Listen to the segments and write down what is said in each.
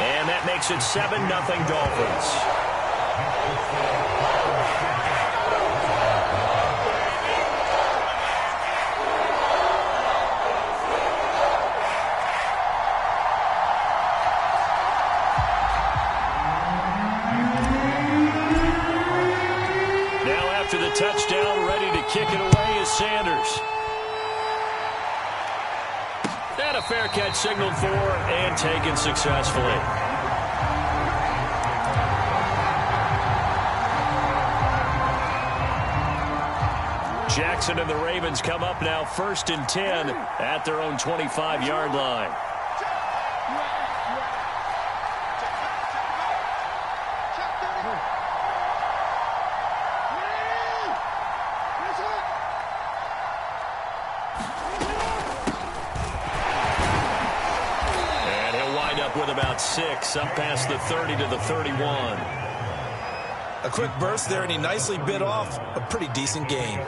And that makes it 7-0 Dolphins. Now after the touchdown, ready to kick it away is Sanders. And a fair catch signaled for and taken successfully. Jackson and the Ravens come up now 1st and 10 at their own 25-yard line. With about 6, up past the 30 to the 31. A quick burst there, and he nicely bit off a pretty decent gain.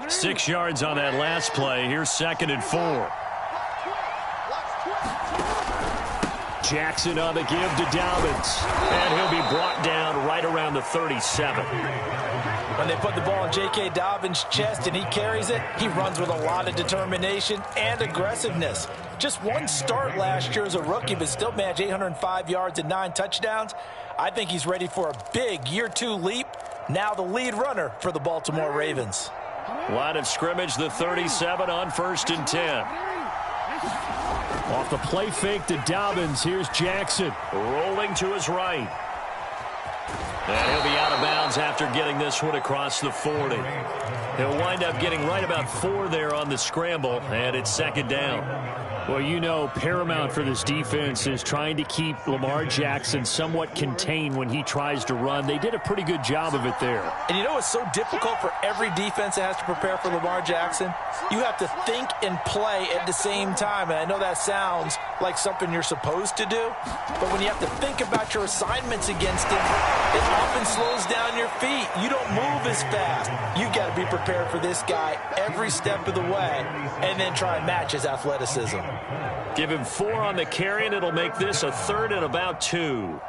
Six yards on that last play. Here's 2nd and 4. Jackson on the give to Dobbins. And he'll be brought down right around the 37. When they put the ball in J.K. Dobbins' chest and he carries it, he runs with a lot of determination and aggressiveness. Just one start last year as a rookie, but still managed 805 yards and 9 touchdowns. I think he's ready for a big year 2 leap. Now the lead runner for the Baltimore Ravens. Line of scrimmage, the 37 on 1st and 10. Off the play fake to Dobbins. Here's Jackson rolling to his right. And he'll be out of bounds after getting this one across the 40. He'll wind up getting right about 4 there on the scramble, and it's 2nd down. Well, you know, paramount for this defense is trying to keep Lamar Jackson somewhat contained when he tries to run. They did a pretty good job of it there. And you know it's so difficult for every defense that has to prepare for Lamar Jackson? You have to think and play at the same time. And I know that sounds like something you're supposed to do, but when you have to think about your assignments against him, it often slows down your feet. You don't move as fast. You've got to be prepared for this guy every step of the way and then try and match his athleticism. Give him 4 on the carry, and it'll make this a 3rd and about 2.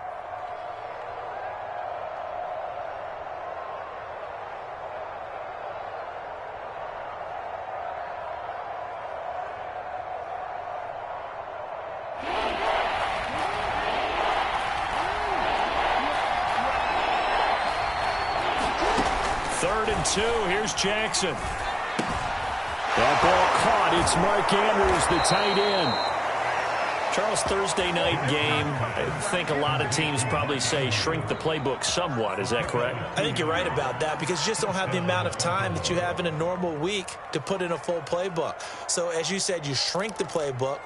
Third and 2. Here's Jackson. That ball caught. It's Mark Andrews, the tight end. Charles, Thursday night game, I think a lot of teams probably say shrink the playbook somewhat. Is that correct? I think you're right about that because you just don't have the amount of time that you have in a normal week to put in a full playbook. So, as you said, you shrink the playbook,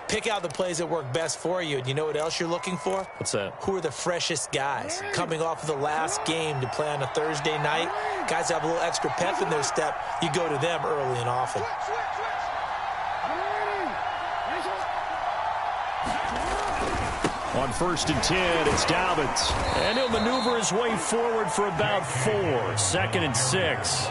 pick out the plays that work best for you. And you know what else you're looking for? What's that? Who are the freshest guys coming off of the last game to play on a Thursday night? Guys have a little extra pep in their step. You go to them early and often. On 1st and 10, it's Dobbins. And he'll maneuver his way forward for about 4. 2nd and 6.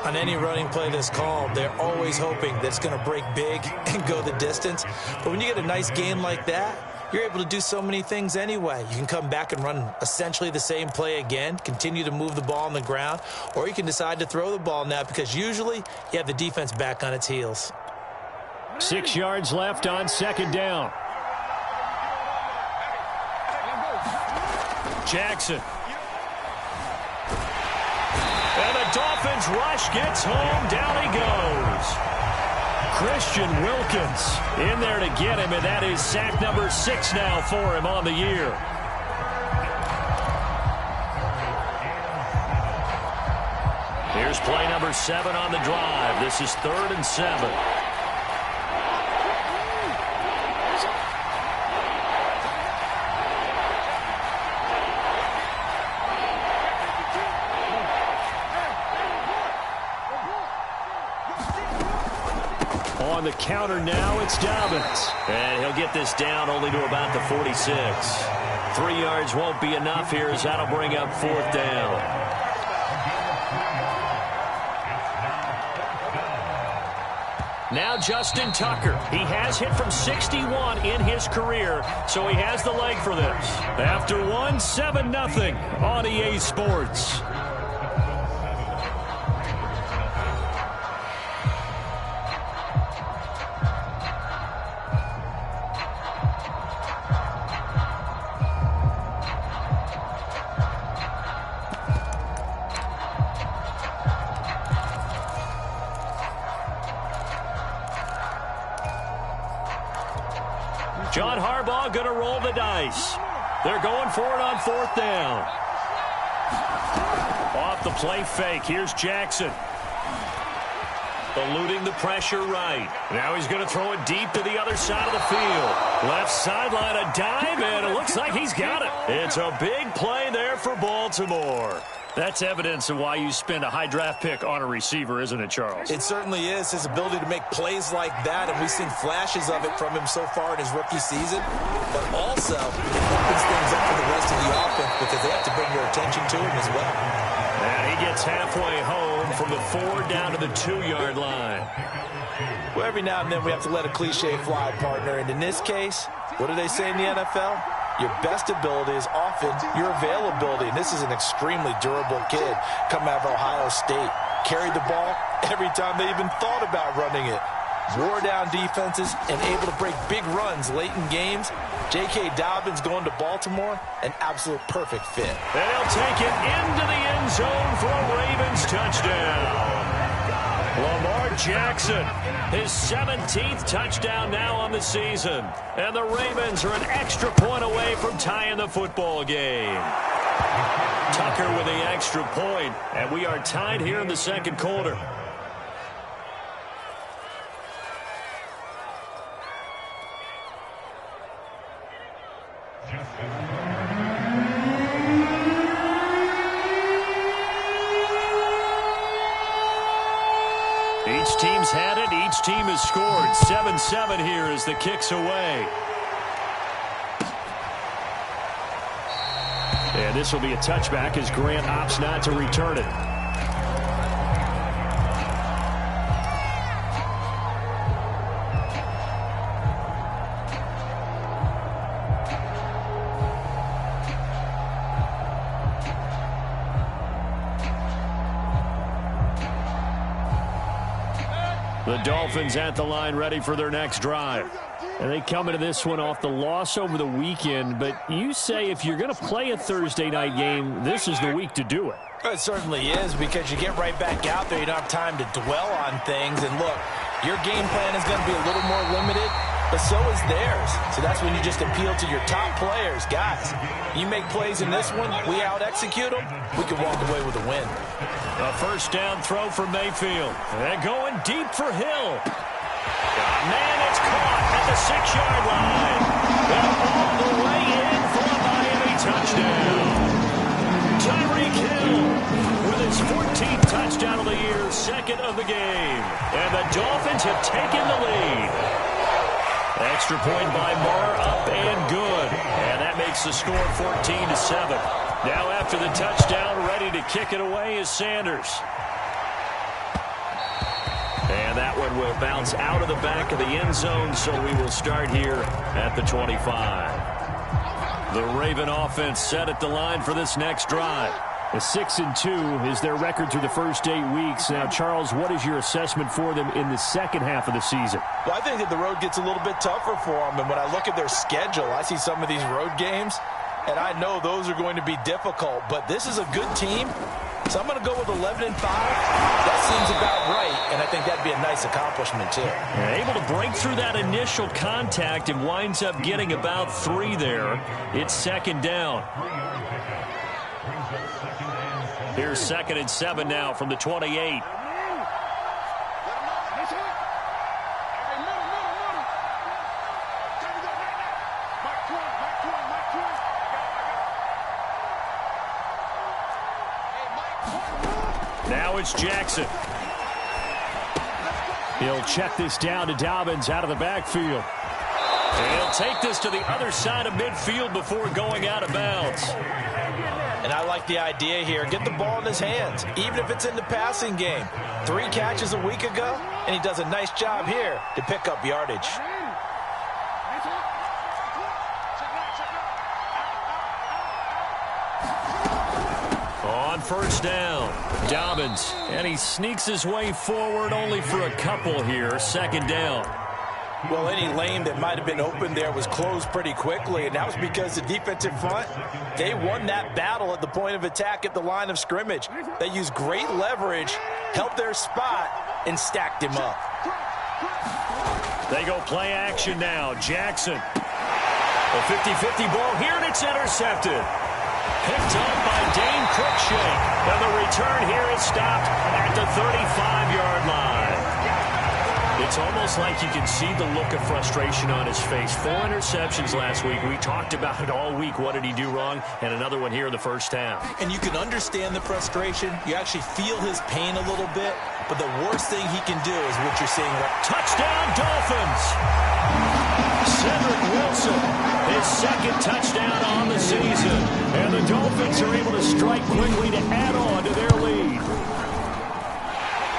On any running play that's called, they're always hoping that it's going to break big and go the distance. But when you get a nice game like that, you're able to do so many things anyway. You can come back and run essentially the same play again, continue to move the ball on the ground, or you can decide to throw the ball now because usually you have the defense back on its heels. 6 yards left on 2nd down. Jackson. And the Dolphins rush gets home. Down he goes. Christian Wilkins in there to get him, and that is sack number 6 now for him on the year. Here's play number 7 on the drive. This is 3rd and 7. the counter now. It's Dobbins. And he'll get this down only to about the 46. 3 yards won't be enough here as that'll bring up 4th down. Now Justin Tucker. He has hit from 61 in his career, so he has the leg for this. After 7-0 on EA Sports. John Harbaugh going to roll the dice. They're going for it on 4th down. Off the play fake. Here's Jackson. Eluding the pressure right. Now he's going to throw it deep to the other side of the field. Left sideline, a dive, and it looks like he's got it. It's a big play there for Baltimore. That's evidence of why you spend a high draft pick on a receiver, isn't it, Charles? It certainly is. His ability to make plays like that, and we've seen flashes of it from him so far in his rookie season. But also, it opens things up for the rest of the offense because they have to bring their attention to him as well. And he gets halfway home from the 4 down to the 2-yard line. Well, every now and then we have to let a cliche fly, partner. And in this case, what do they say in the NFL? Your best ability is often your availability. And this is an extremely durable kid coming out of Ohio State. Carried the ball every time they even thought about running it. Wore down defenses and able to break big runs late in games. J.K. Dobbins going to Baltimore, an absolute perfect fit. And he'll take it into the end zone for a Ravens touchdown. Lamar Jackson, his 17th touchdown now on the season. And the Ravens are an extra point away from tying the football game. Tucker with the extra point, and we are tied here in the second quarter. Each team's had it. Each team has scored. 7-7 here as the kick's away. And this will be a touchback as Grant opts not to return it. The Dolphins at the line ready for their next drive. And they come into this one off the loss over the weekend. But you say if you're going to play a Thursday night game, this is the week to do it. It certainly is, because you get right back out there. You don't have time to dwell on things. And look, your game plan is going to be a little more limited, but so is theirs. So that's when you just appeal to your top players. Guys, you make plays in this one, we out-execute them, we can walk away with a win. A first down throw for Mayfield. And going deep for Hill. Man, it's caught at the 6-yard line. And all the way in for a Miami touchdown. Tyreek Hill with his 14th touchdown of the year, second of the game. And the Dolphins have taken the lead. Extra point by Marr, up and good. And that makes the score 14-7. Now after the touchdown, ready to kick it away is Sanders. And that one will bounce out of the back of the end zone, so we will start here at the 25. The Raven offense set at the line for this next drive. A 6-2 is their record through the first 8 weeks. Now, Charles, what is your assessment for them in the second half of the season? Well, I think that the road gets a little bit tougher for them. And when I look at their schedule, I see some of these road games, and I know those are going to be difficult. But this is a good team, so I'm going to go with 11-5. That seems about right, and I think that'd be a nice accomplishment, too. Able to break through that initial contact and winds up getting about 3 there. It's second down. Here's 2nd and 7 now from the 28. Now it's Jackson. He'll check this down to Dobbins out of the backfield. And he'll take this to the other side of midfield before going out of bounds. And I like the idea here. Get the ball in his hands, even if it's in the passing game. 3 catches a week ago, and he does a nice job here to pick up yardage. On first down, Dobbins, and he sneaks his way forward only for a couple here. Second down. Well, any lane that might have been open there was closed pretty quickly, and that was because the defensive front, they won that battle at the point of attack at the line of scrimmage. They used great leverage, held their spot, and stacked him up. They go play action now. Jackson. A 50-50 ball here, and it's intercepted. Picked up by Dane Cruikshank. And the return here is stopped at the 35-yard line. It's almost like you can see the look of frustration on his face. 4 interceptions last week. We talked about it all week. What did he do wrong? And another one here in the first half. And you can understand the frustration. You actually feel his pain a little bit. But the worst thing he can do is what you're seeing right now. Touchdown, Dolphins! Cedric Wilson, his second touchdown on the season. And the Dolphins are able to strike quickly to add on to their lead.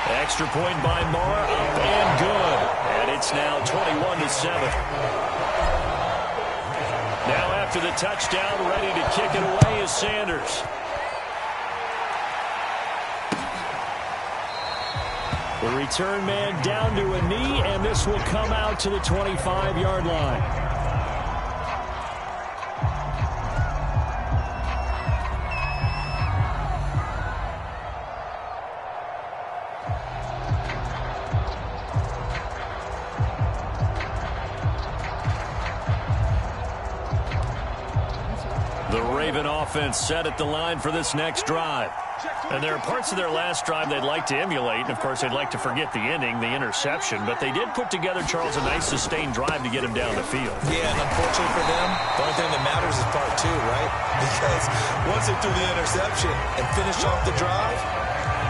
Extra point by Mara, up and good. And it's now 21-7. Now after the touchdown, ready to kick it away is Sanders. The return man down to a knee, and this will come out to the 25-yard line. The Raven offense set at the line for this next drive. And there are parts of their last drive they'd like to emulate. And, of course, they'd like to forget the ending, the interception. But they did put together, Charles, a nice sustained drive to get him down the field. Yeah, and unfortunately for them, the only thing that matters is part 2, right? Because once they threw the interception and finished off the drive,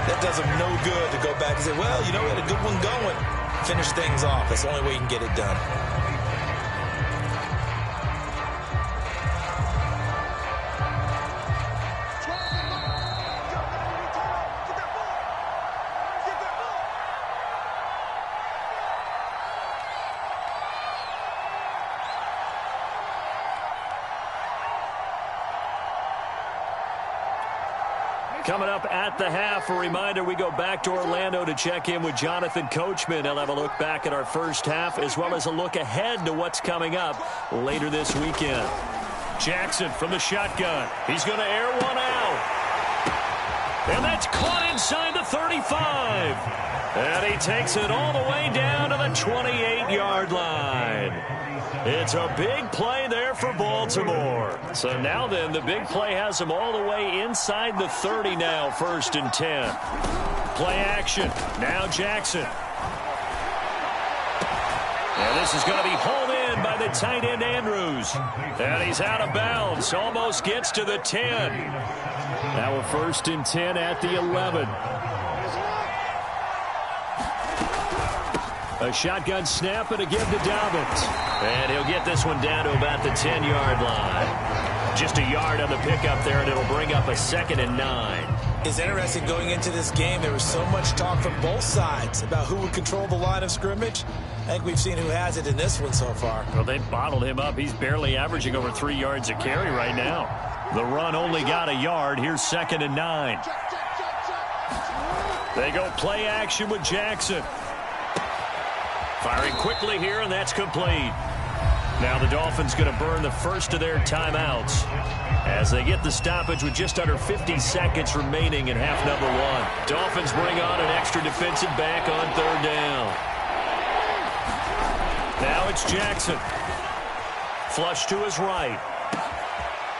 that does them no good to go back and say, well, you know, we had a good one going. Finish things off. That's the only way you can get it done. Coming up at the half, a reminder, we go back to Orlando to check in with Jonathan Coachman. He'll have a look back at our first half as well as a look ahead to what's coming up later this weekend. Jackson from the shotgun. He's going to air one out. And that's caught inside the 35. And he takes it all the way down to the 28-yard line. It's a big play there for Baltimore. So now then, the big play has them all the way inside the 30 now, 1st and 10. Play action. Now Jackson. And this is going to be hauled in by the tight end Andrews. And he's out of bounds. Almost gets to the 10. Now a 1st and 10 at the 11. A shotgun snap and a give to Dobbins. And he'll get this one down to about the 10-yard line. Just a yard on the pickup there, and it'll bring up a 2nd and 9. It's interesting going into this game. There was so much talk from both sides about who would control the line of scrimmage. I think we've seen who has it in this one so far. Well, they bottled him up. He's barely averaging over 3 yards a carry right now. The run only got a yard. Here's 2nd and 9. They go play action with Jackson. Firing quickly here, and that's complete. Now the Dolphins going to burn the first of their timeouts as they get the stoppage with just under 50 seconds remaining in half number 1. Dolphins bring on an extra defensive back on 3rd down. Now it's Jackson. Flush to his right.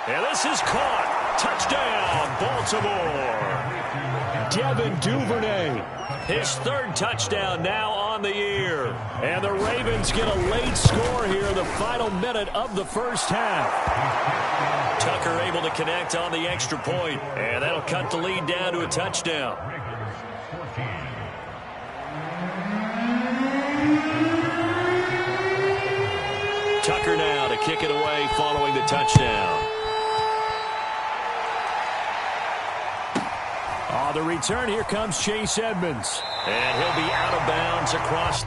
And this is caught. Touchdown, Baltimore. Devin Duvernay. His 3rd touchdown now on the year. And the Ravens get a late score here in the final minute of the first half. Tucker able to connect on the extra point. And that'll cut the lead down to a touchdown. kicker now to kick it away following the touchdown. On the return, here comes Chase Edmonds. And he'll be out of bounds across.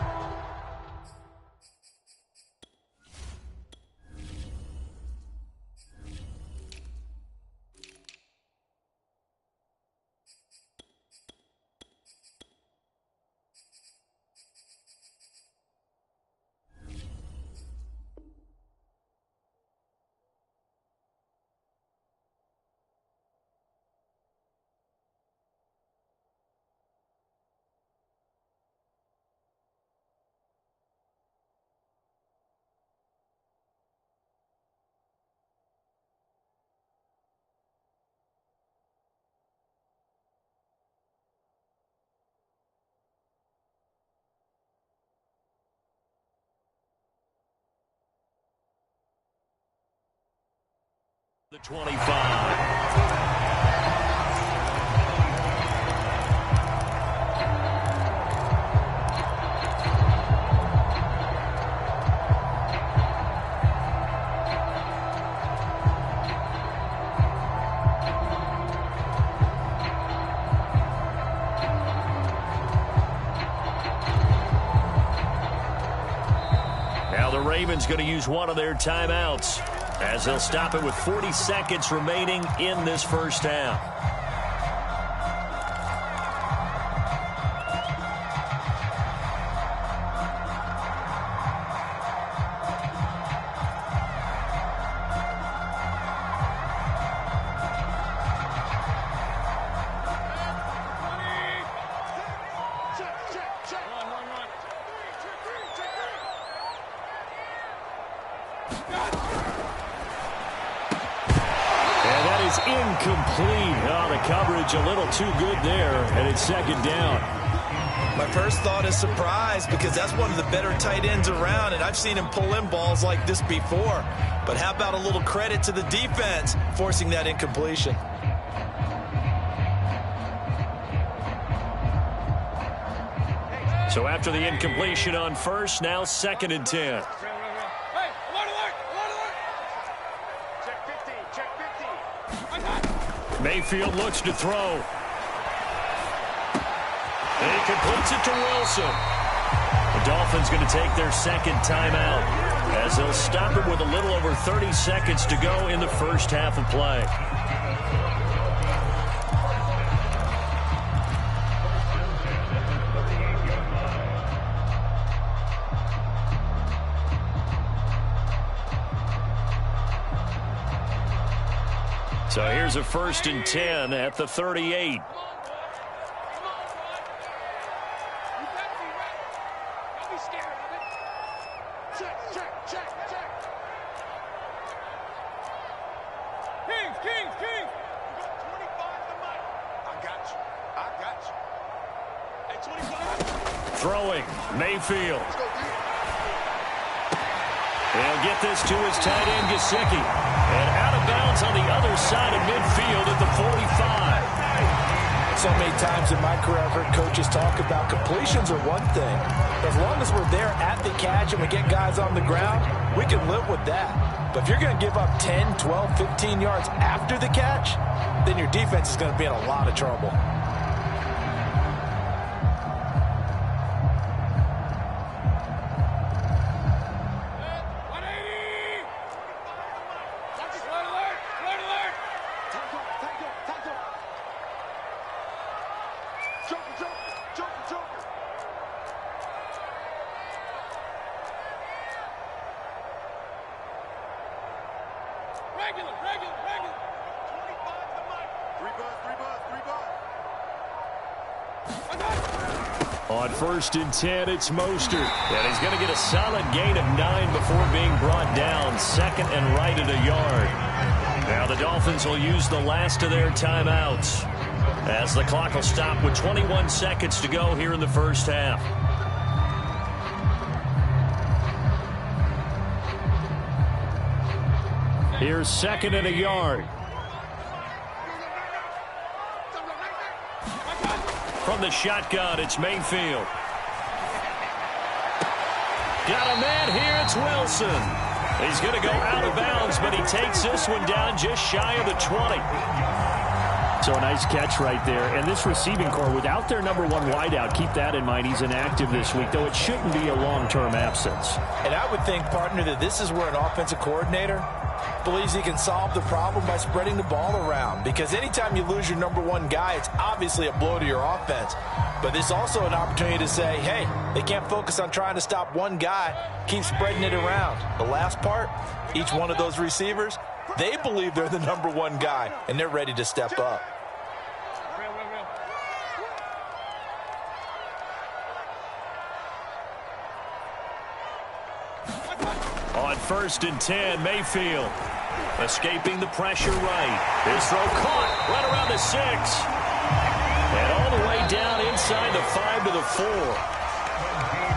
The 25. Now the Ravens going to use one of their timeouts, as they'll stop it with 40 seconds remaining in this first half. Incomplete. Oh, the coverage a little too good there, and it's second down. My first thought is surprise, because that's one of the better tight ends around, and I've seen him pull in balls like this before. But how about a little credit to the defense forcing that incompletion? So after the incompletion on first, now 2nd and 10. Mayfield looks to throw. And he completes it to Wilson. The Dolphins going to take their second timeout, as they'll stop it with a little over 30 seconds to go in the first half of play. So here's a 1st and 10 at the 38. Throwing, Mayfield. He'll get this to his tight end, Gesicki. And out of bounds on the other side of midfield at the 45. So many times in my career I've heard coaches talk about completions are one thing. As long as we're there at the catch and we get guys on the ground, we can live with that. But if you're going to give up 10, 12, 15 yards after the catch, then your defense is going to be in a lot of trouble. On 1st and 10, it's Mostert. And he's going to get a solid gain of 9 before being brought down. 2nd and right at a yard. Now the Dolphins will use the last of their timeouts, as the clock will stop with 21 seconds to go here in the first half. Here's 2nd and a yard. From the shotgun, it's Mayfield. Got a man here, it's Wilson. He's going to go out of bounds, but he takes this one down just shy of the 20. So a nice catch right there. And this receiving core, without their number one wideout, keep that in mind. He's inactive this week, though it shouldn't be a long-term absence. And I would think, partner, that this is where an offensive coordinator believes he can solve the problem by spreading the ball around. Because anytime you lose your number one guy, it's obviously a blow to your offense. But it's also an opportunity to say, hey, they can't focus on trying to stop one guy. Keep spreading it around. The last part, each one of those receivers, they believe they're the number one guy, and they're ready to step up. On 1st and 10, Mayfield escaping the pressure right. His throw caught right around the 6. And all the way down inside the 5 to the 4.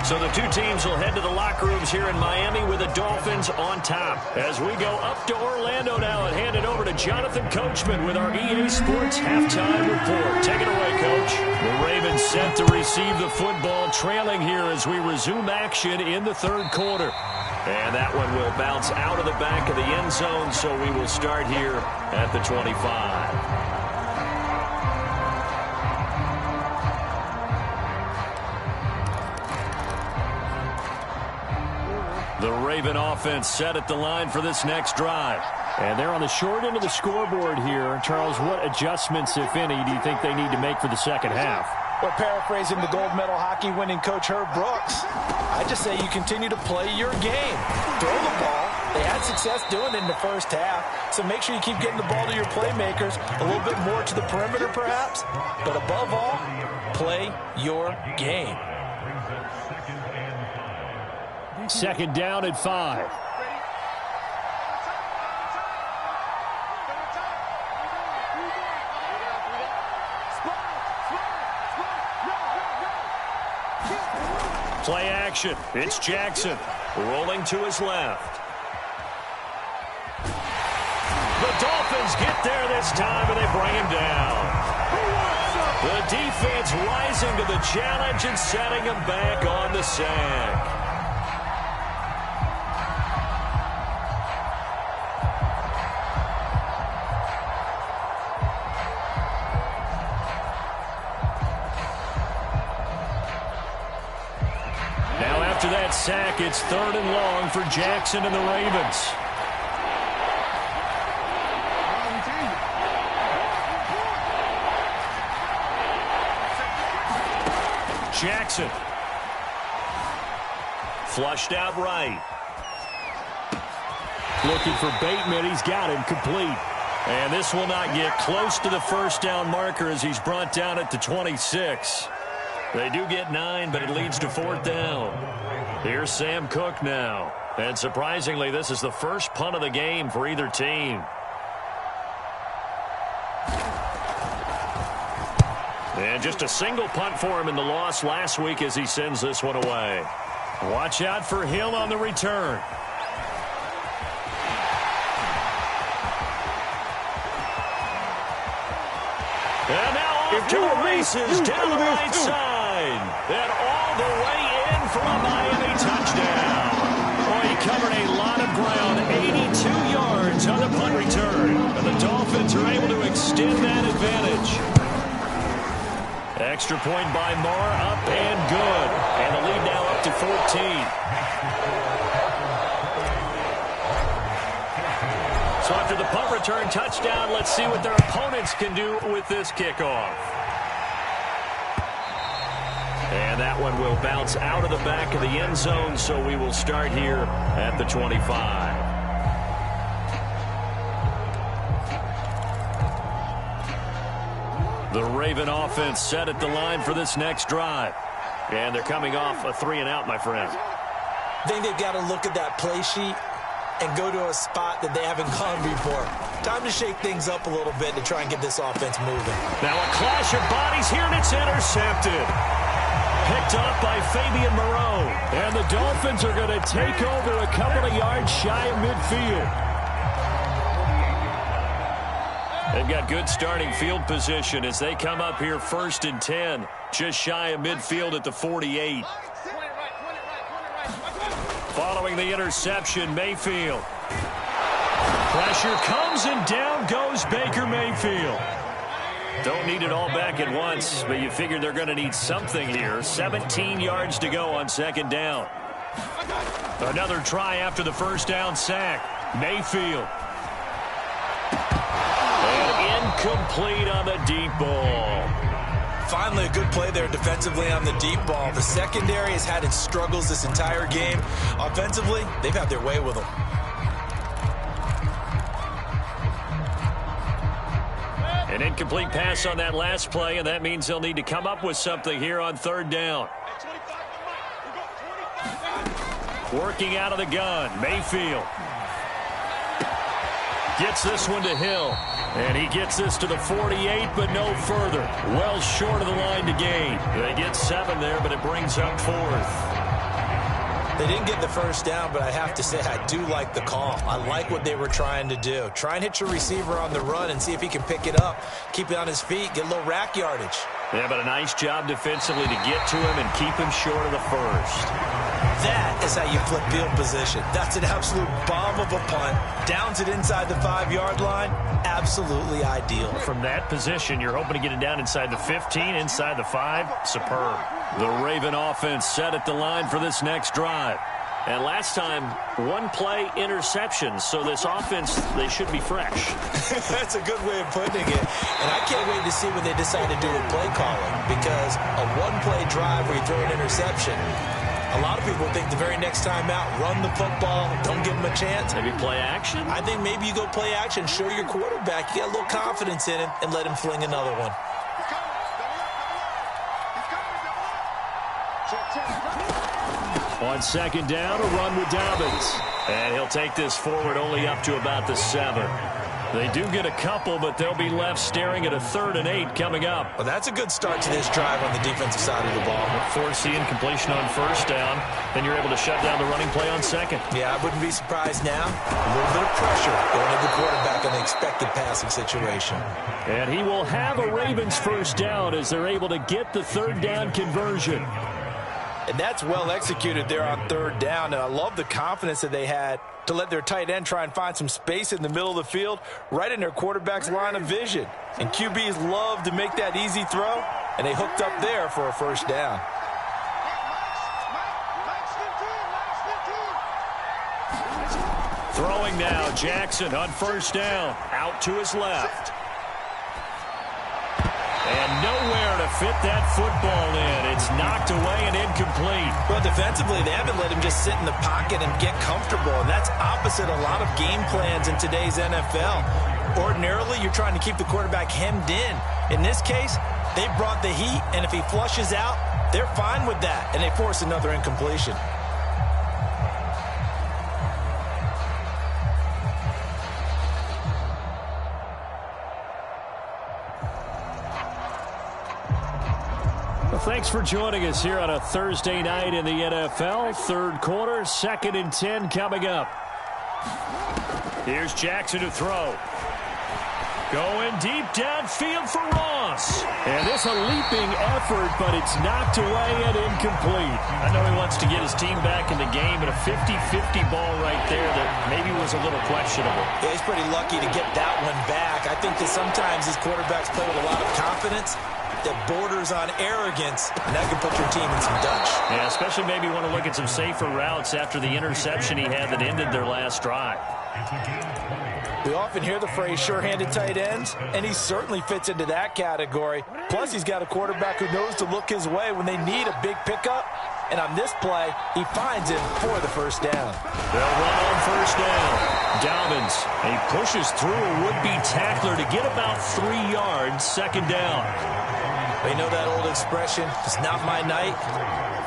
So the two teams will head to the locker rooms here in Miami with the Dolphins on top. As we go up to Orlando now and hand it over to Jonathan Coachman with our EA Sports Halftime Report. Take it away, Coach. The Ravens set to receive the football, trailing here as we resume action in the third quarter. And that one will bounce out of the back of the end zone, so we will start here at the 25. The Raven offense set at the line for this next drive. And they're on the short end of the scoreboard here. Charles, what adjustments, if any, do you think they need to make for the second half? Well, paraphrasing the gold medal hockey winning coach Herb Brooks, I just say you continue to play your game. Throw the ball. They had success doing it in the first half, so make sure you keep getting the ball to your playmakers, a little bit more to the perimeter perhaps, but above all, play your game. Second down at 5. Play action. It's Jackson rolling to his left. The Dolphins get there this time, and they bring him down. The defense rising to the challenge and setting him back on the sack. After that sack, it's 3rd and long for Jackson and the Ravens. Jackson. Flushed out right. Looking for Bateman. He's got him complete. And this will not get close to the first down marker as he's brought down at the 26. They do get 9, but it leads to 4th down. Here's Sam Cook now. And surprisingly, this is the first punt of the game for either team. And just a single punt for him in the loss last week as he sends this one away. Watch out for Hill on the return. And now off to the races down the right side. And all the way in for a Miami touchdown. Boy, he covered a lot of ground, 82 yards on the punt return. And the Dolphins are able to extend that advantage. Extra point by Moore, up and good. And the lead now up to 14. So after the punt return touchdown, let's see what their opponents can do with this kickoff. And that one will bounce out of the back of the end zone, so we will start here at the 25. The Raven offense set at the line for this next drive. And they're coming off a 3-and-out, my friend. I think they've got to look at that play sheet and go to a spot that they haven't gone before. Time to shake things up a little bit to try and get this offense moving. Now a clash of bodies here, and it's intercepted. Picked up by Fabian Moreau. And the Dolphins are going to take over a couple of yards shy of midfield. They've got good starting field position as they come up here 1st and 10, just shy of midfield at the 48. Following the interception, Mayfield. Pressure comes and down goes Baker Mayfield. Don't need it all back at once, but you figure they're going to need something here. 17 yards to go on second down. Another try after the first down sack. Mayfield. And incomplete on the deep ball. Finally, a good play there defensively on the deep ball. The secondary has had its struggles this entire game. Offensively, they've had their way with them. An incomplete pass on that last play, and that means they'll need to come up with something here on third down. Working out of the gun, Mayfield. Gets this one to Hill. And he gets this to the 48, but no further. Well short of the line to gain. They get 7 there, but it brings up 4th. They didn't get the first down, but I have to say I do like the call. I like what they were trying to do. Try and hit your receiver on the run and see if he can pick it up. Keep it on his feet, get a little rack yardage. Yeah, but a nice job defensively to get to him and keep him short of the first. That is how you flip field position. That's an absolute bomb of a punt. Downs it inside the 5-yard line. Absolutely ideal. From that position, you're hoping to get it down inside the 15, inside the 5. Superb. The Raven offense set at the line for this next drive. And last time, 1-play interception. So this offense, they should be fresh. That's a good way of putting it. And I can't wait to see what they decide to do with play calling. Because a 1-play drive where you throw an interception, a lot of people think the very next time out, run the football, don't give them a chance. Maybe play action? I think maybe you go play action, show your quarterback you got a little confidence in him, and let him fling another one. On second down, a run with Dobbins. And he'll take this forward only up to about the 7. They do get a couple, but they'll be left staring at a 3rd and 8 coming up. Well, that's a good start to this drive on the defensive side of the ball. Force the incompletion on first down, then you're able to shut down the running play on second. Yeah, I wouldn't be surprised now. A little bit of pressure going to the quarterback on the expected passing situation. And he will have a Ravens first down as they're able to get the 3rd down conversion. And that's well executed there on 3rd down. And I love the confidence that they had to let their tight end try and find some space in the middle of the field, right in their quarterback's line of vision. And QBs love to make that easy throw, and they hooked up there for a first down. Throwing now, Jackson on first down, out to his left. And nowhere to fit that football in. It's knocked away and incomplete. Well, defensively, they haven't let him just sit in the pocket and get comfortable. And that's opposite a lot of game plans in today's NFL. Ordinarily, you're trying to keep the quarterback hemmed in. In this case, they brought the heat, and if he flushes out, they're fine with that, and they force another incompletion. Thanks for joining us here on a Thursday night in the NFL. 3rd quarter, 2nd and 10 coming up. Here's Jackson to throw. Going deep downfield for Ross. And this a leaping effort, but it's knocked away and incomplete. I know he wants to get his team back in the game, but a 50-50 ball right there that maybe was a little questionable. Yeah, he's pretty lucky to get that one back. I think that sometimes these quarterbacks play with a lot of confidence that borders on arrogance, and that can put your team in some Dutch. Yeah, especially maybe want to look at some safer routes after the interception he had that ended their last drive. We often hear the phrase sure-handed tight ends, and he certainly fits into that category. Plus, he's got a quarterback who knows to look his way when they need a big pickup. And on this play, he finds him for the first down. They'll run on first down. Dobbins, and he pushes through a would-be tackler to get about 3 yards, second down. You know that old expression, it's not my night?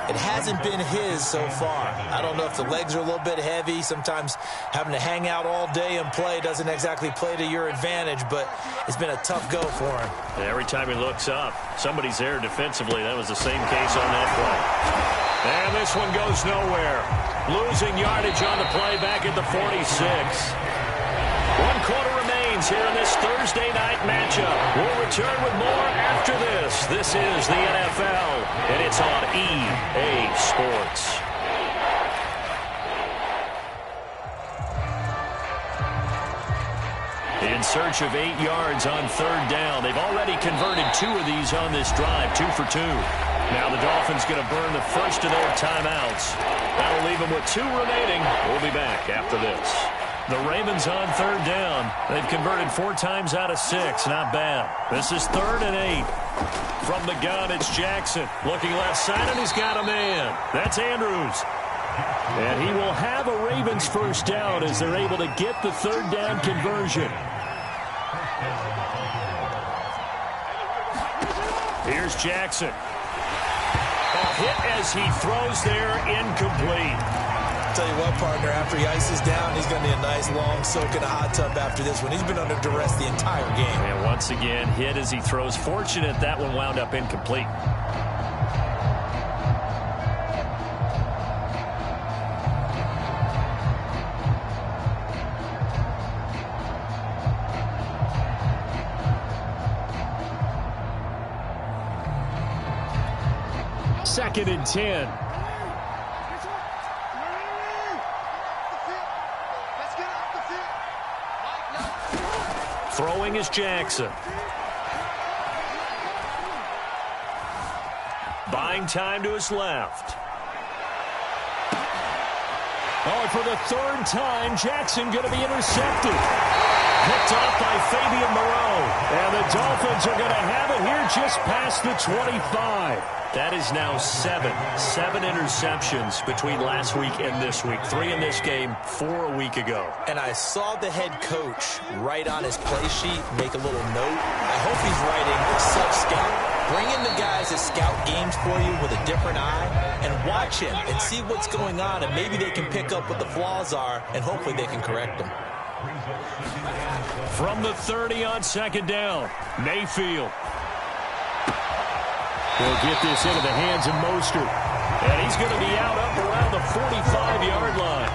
It hasn't been his so far. I don't know if the legs are a little bit heavy. Sometimes having to hang out all day and play doesn't exactly play to your advantage, but it's been a tough go for him. And every time he looks up, somebody's there defensively. That was the same case on that play. And this one goes nowhere. Losing yardage on the play back at the 46. 1 quarter remains here in this Thursday night matchup. We'll return with more after this. This is the NFL, and it's on EA Sports. In search of 8 yards on 3rd down. They've already converted 2 of these on this drive, 2 for 2. Now the Dolphins going to burn the first of their timeouts. That'll leave them with 2 remaining. We'll be back after this. The Ravens on 3rd down. They've converted 4 times out of 6. Not bad. This is 3rd and 8. From the gun, it's Jackson. Looking left side, and he's got a man. That's Andrews. And he will have a Ravens first down as they're able to get the 3rd down conversion. Here's Jackson. A hit as he throws there, incomplete. Tell you what, partner, after he ices down, he's going to need a nice long soak in a hot tub after this one. He's been under duress the entire game. And once again, hit as he throws. Fortunate that one wound up incomplete. Second and 10. Throwing is Jackson. Buying time to his left. Oh, for the 3rd time, Jackson going to be intercepted. Picked off by Fabian Moreau. And the Dolphins are going to have it here just past the 25. That is now 7 interceptions between last week and this week. 3 in this game, 4 a week ago. And I saw the head coach write on his play sheet, make a little note. I hope he's writing self-scout. Bring in the guys that scout games for you with a different eye and watch him and see what's going on, and maybe they can pick up what the flaws are, and hopefully they can correct them. From the 30 on 2nd down, Mayfield. He'll get this into the hands of Mostert. And he's going to be out up around the 45-yard line.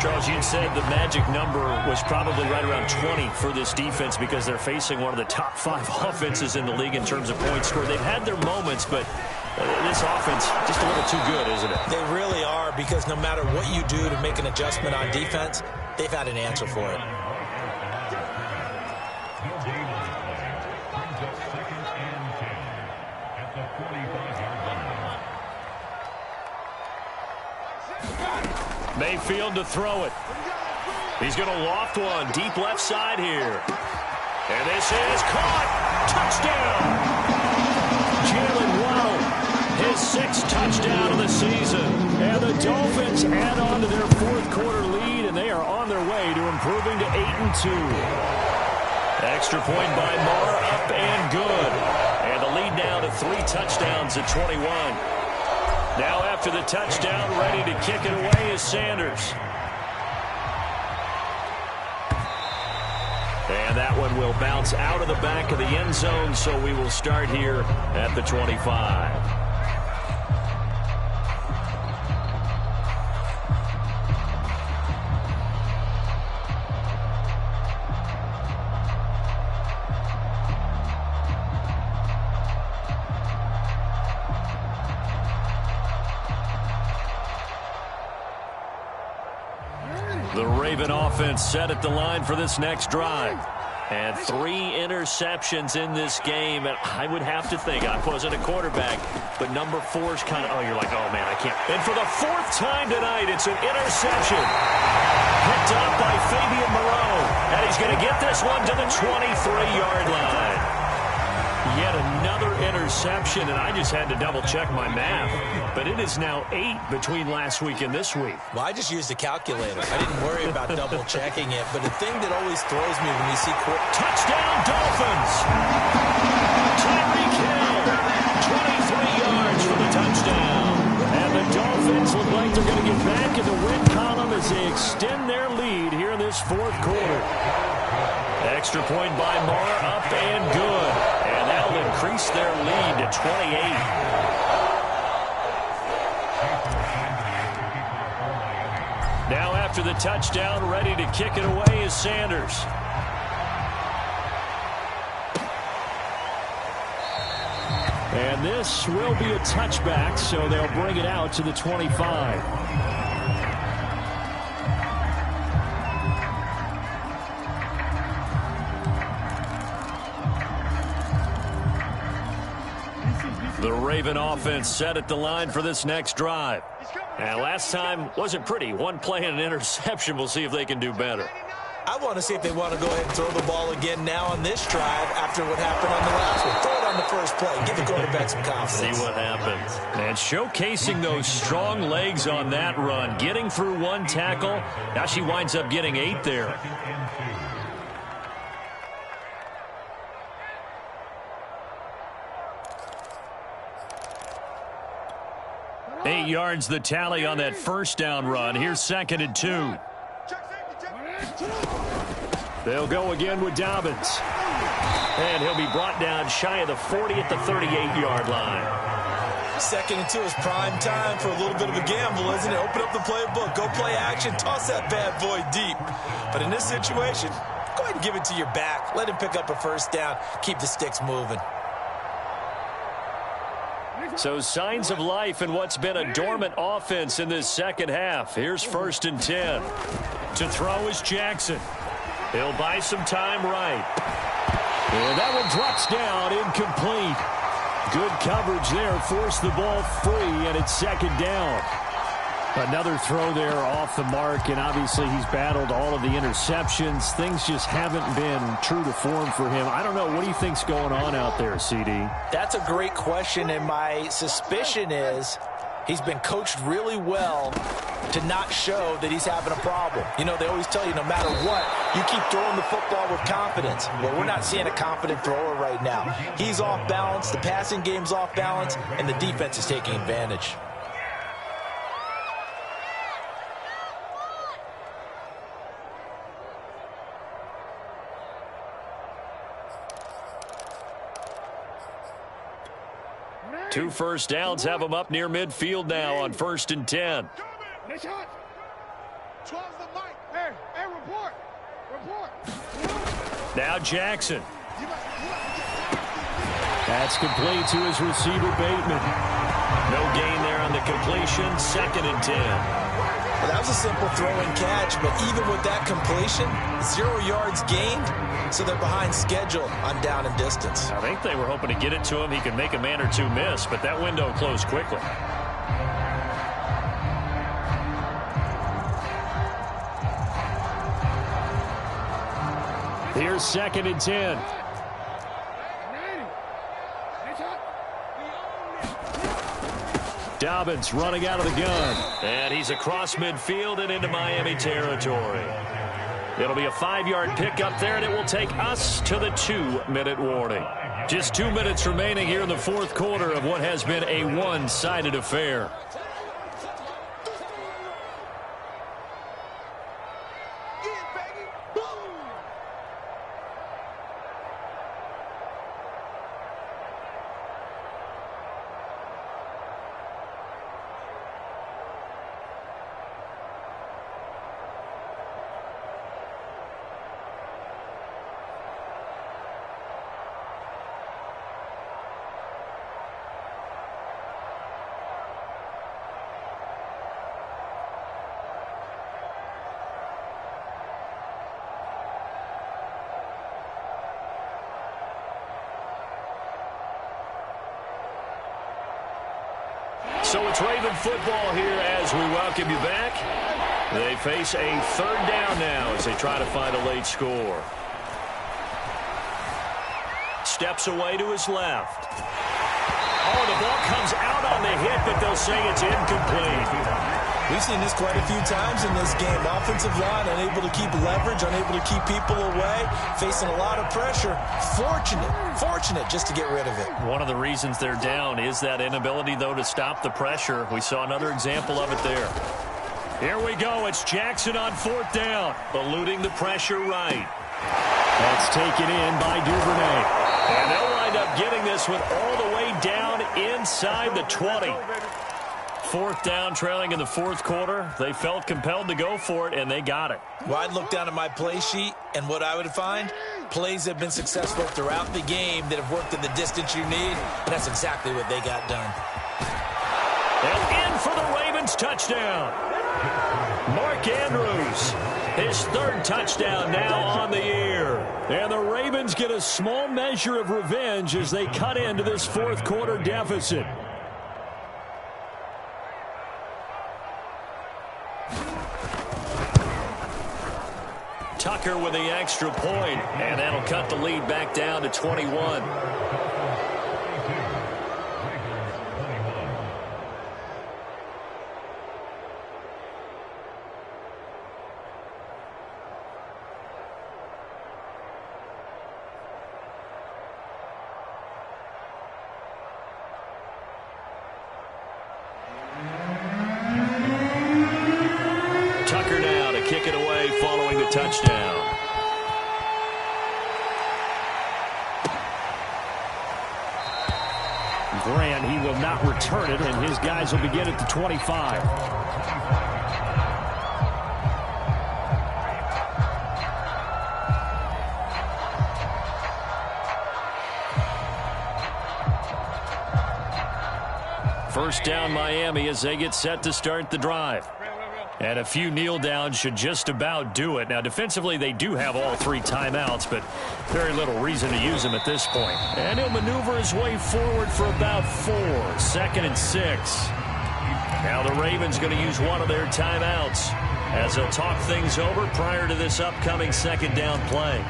Charles, you said the magic number was probably right around 20 for this defense because they're facing one of the top 5 offenses in the league in terms of points scored. They've had their moments, but this offense just a little too good, isn't it? They really are, because no matter what you do to make an adjustment on defense, they've had an answer for it. Mayfield to throw it. He's going to loft one deep left side here. And this is caught. Touchdown. Jalen Waddle, his 6th touchdown of the season. And the Dolphins add on to their 4th quarter lead, and they are on their way to improving to 8-2. Extra point by Marr, up and good. And the lead now to 3 touchdowns at 21. Now after the touchdown, ready to kick it away is Sanders. And that one will bounce out of the back of the end zone, so we will start here at the 25. The Raven offense set at the line for this next drive. And 3 interceptions in this game. And I would have to think, I wasn't a quarterback, but number 4's kind of, you're like, oh, man, I can't. And for the 4th time tonight, it's an interception. Picked up by Fabian Moreau. And he's going to get this one to the 23-yard line. Yet another interception, and I just had to double-check my math. But it is now 8 between last week and this week. Well, I just used a calculator. I didn't worry about double-checking it. But the thing that always throws me when you see... Touchdown, Dolphins! Tyreek Hill, 23 yards for the touchdown. And the Dolphins look like they're going to get back in the win column as they extend their lead here in this 4th quarter. Extra point by Marr, up and good. And that'll increase their lead to 28. Now after the touchdown, ready to kick it away is Sanders. And this will be a touchback, so they'll bring it out to the 25. The Raven offense set at the line for this next drive. And last time wasn't pretty. One play and an interception. We'll see if they can do better. I want to see if they want to go ahead and throw the ball again now on this drive after what happened on the last one. Throw it on the first play. Give the quarterback some confidence. See what happens. And showcasing those strong legs on that run. Getting through one tackle. Now she winds up getting 8 there. Eight yards the tally on that first down run. Here's 2nd and 2. They'll go again with Dobbins. And he'll be brought down shy of the 40 at the 38-yard line. 2nd and 2 is prime time for a little bit of a gamble, isn't it? Open up the playbook, go play action, toss that bad boy deep. But in this situation, go ahead and give it to your back. Let him pick up a first down. Keep the sticks moving. So signs of life in what's been a dormant offense in this second half. Here's 1st and 10. To throw is Jackson. He'll buy some time right. And that one drops down, incomplete. Good coverage there, forced the ball free, and it's 2nd down. Another throw there off the mark, and obviously he's battled all of the interceptions. Things just haven't been true to form for him. I don't know. What do you think's going on out there, CD? That's a great question, and my suspicion is he's been coached really well to not show that he's having a problem. You know, they always tell you no matter what, you keep throwing the football with confidence. Well, we're not seeing a confident thrower right now. He's off balance, the passing game's off balance, and the defense is taking advantage. Two first downs have them up near midfield now on 1st and 10. Now Jackson. That's complete to his receiver, Bateman. No gain there on the completion. 2nd and 10. Well, that was a simple throw and catch, but even with that completion, 0 yards gained, so they're behind schedule on down and distance. I think they were hoping to get it to him. He could make a man or two miss, but that window closed quickly. Here's 2nd and 10. Dobbins running out of the gun. And he's across midfield and into Miami territory. It'll be a 5-yard pickup there, and it will take us to the 2-minute warning. Just 2 minutes remaining here in the fourth quarter of what has been a one-sided affair. So it's Raven football here as we welcome you back. They face a 3rd down now as they try to find a late score. Steps away to his left. Oh, the ball comes out on the hit, but they'll say it's incomplete. We've seen this quite a few times in this game. Offensive line unable to keep leverage, unable to keep people away, facing a lot of pressure. Fortunate just to get rid of it. One of the reasons they're down is that inability, though, to stop the pressure. We saw another example of it there. Here we go. It's Jackson on 4th down, eluding the pressure right. That's taken in by Duvernay. And they'll wind up getting this one all the way down inside the 20. 4th down, trailing in the fourth quarter. They felt compelled to go for it, and they got it. Well, I'd look down at my play sheet, and what I would find, plays have been successful throughout the game that have worked in the distance you need, and that's exactly what they got done. And in for the Ravens touchdown. Mark Andrews. His third touchdown now on the year. And the Ravens get a small measure of revenge as they cut into this fourth quarter deficit. Tucker with the extra point, and that'll cut the lead back down to 21. Tucker now to kick it away following the touchdown. Grant, he will not return it, and his guys will begin at the 25. First down, Miami, as they get set to start the drive. And a few kneel downs should just about do it. Now, defensively, they do have all three timeouts, but very little reason to use them at this point. And he'll maneuver his way forward for about 4. 2nd and 6. Now the Ravens going to use one of their timeouts as they'll talk things over prior to this upcoming second down play.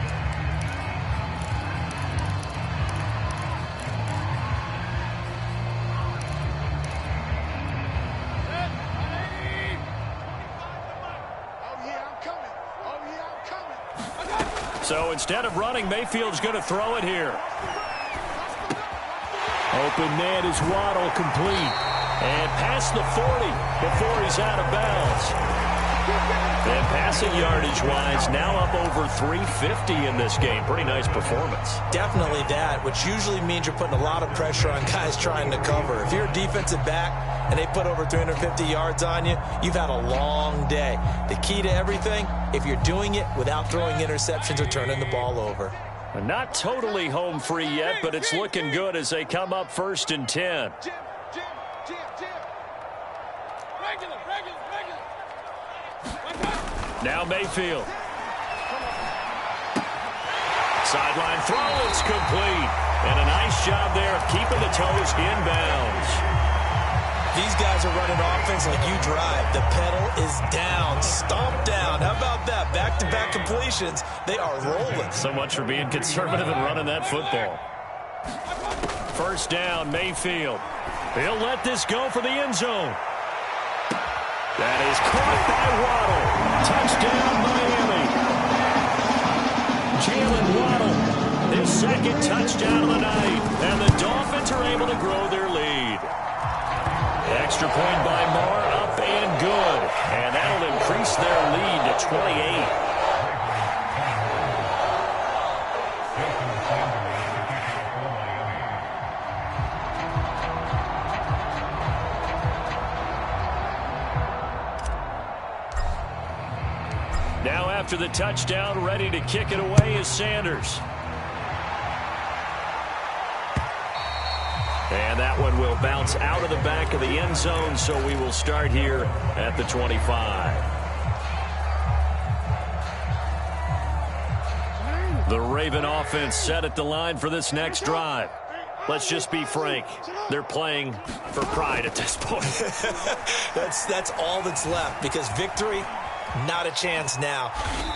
So instead of running, Mayfield's going to throw it here. Open man is Waddle, complete. And past the 40 before he's out of bounds. And passing yardage-wise, now up over 350 in this game. Pretty nice performance. Definitely that, which usually means you're putting a lot of pressure on guys trying to cover. If you're a defensive back and they put over 350 yards on you, you've had a long day. The key to everything, if you're doing it without throwing interceptions or turning the ball over. Not totally home free yet, but it's looking good as they come up 1st and 10. Now Mayfield. Sideline throw, it's complete. And a nice job there of keeping the toes inbounds. These guys are running offense like you drive. The pedal is down, stomp down. How about that? Back-to-back completions. They are rolling. So much for being conservative and running that football. First down, Mayfield. He'll let this go for the end zone. That is caught by Waddle. Touchdown, Miami. Jalen Waddle, his second touchdown of the night. And the Dolphins are able to grow their lead. Extra point by Marr, up and good. And that'll increase their lead to 28. Now after the touchdown, ready to kick it away is Sanders. And that one will bounce out of the back of the end zone, so we will start here at the 25. The Raven offense set at the line for this next drive. Let's just be frank. They're playing for pride at this point. That's all that's left, because victory, not a chance now.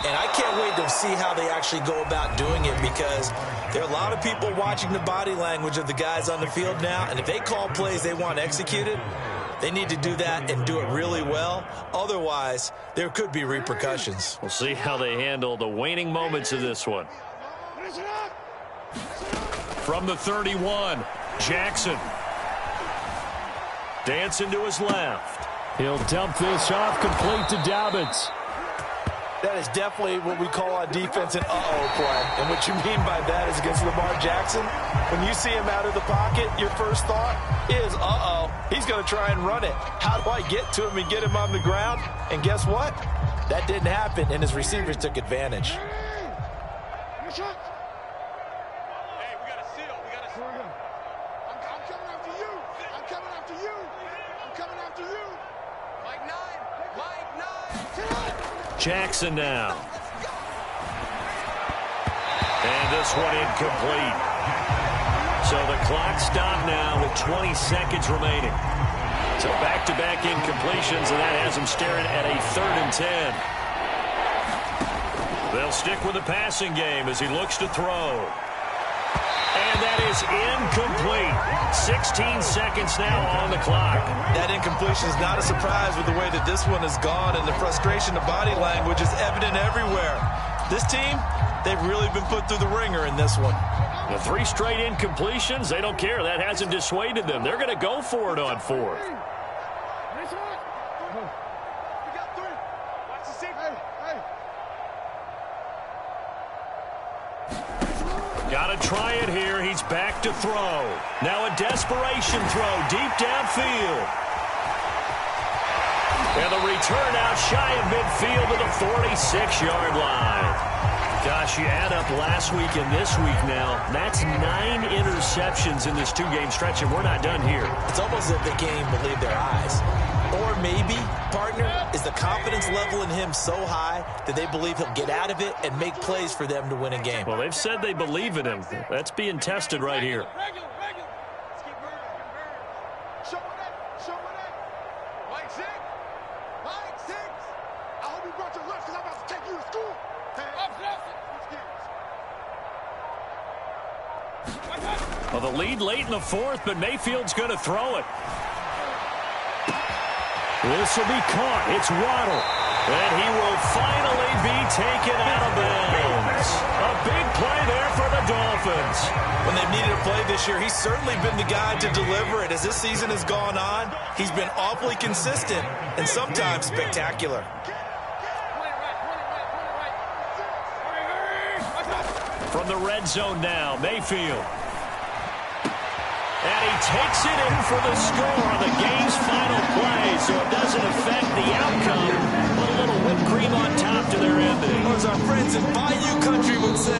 And I can't wait to see how they actually go about doing it, because there are a lot of people watching the body language of the guys on the field now, and if they call plays they want executed, they need to do that and do it really well. Otherwise, there could be repercussions. We'll see how they handle the waning moments of this one. From the 31, Jackson. Dancing to his left. He'll dump this off, complete to Dobbins. That is definitely what we call on defense an uh-oh play. And what you mean by that is against Lamar Jackson, when you see him out of the pocket, your first thought is, uh-oh, he's going to try and run it. How do I get to him and get him on the ground? And guess what? That didn't happen, and his receivers took advantage. Hey, we got a seal. We got a seal. I'm coming after you. I'm coming after you. I'm coming after you. Jackson now. And this one incomplete. So the clock stopped now with 20 seconds remaining. So back-to-back incompletions, and that has him staring at a 3rd and 10. They'll stick with the passing game as he looks to throw. And that is incomplete. 16 seconds now on the clock. That incompletion is not a surprise with the way that this one has gone, and the frustration of body language is evident everywhere. This team, they've really been put through the ringer in this one. The 3 straight incompletions, they don't care. That hasn't dissuaded them. They're going to go for it on 4th. Got to try it here. He's back to throw. Now a desperation throw deep downfield. And the return out shy of midfield to the 46-yard line. Gosh, you add up last week and this week now. That's 9 interceptions in this 2-game stretch, and we're not done here. It's almost as if they can't even believe their eyes. Or maybe, partner, is the confidence level in him so high that they believe he'll get out of it and make plays for them to win a game. Well, they've said they believe in him. That's being tested right here. Well, the lead late in the 4th, but Mayfield's going to throw it. This will be caught. It's Waddle. And he will finally be taken out of bounds. A big play there for the Dolphins. When they've needed a play this year, he's certainly been the guy to deliver it. As this season has gone on, he's been awfully consistent and sometimes spectacular. From the red zone now, Mayfield. And he takes it in for the score on the game's final play, so it doesn't affect the outcome, but a little whipped cream on top to their ending. Or as our friends in Bayou Country would say,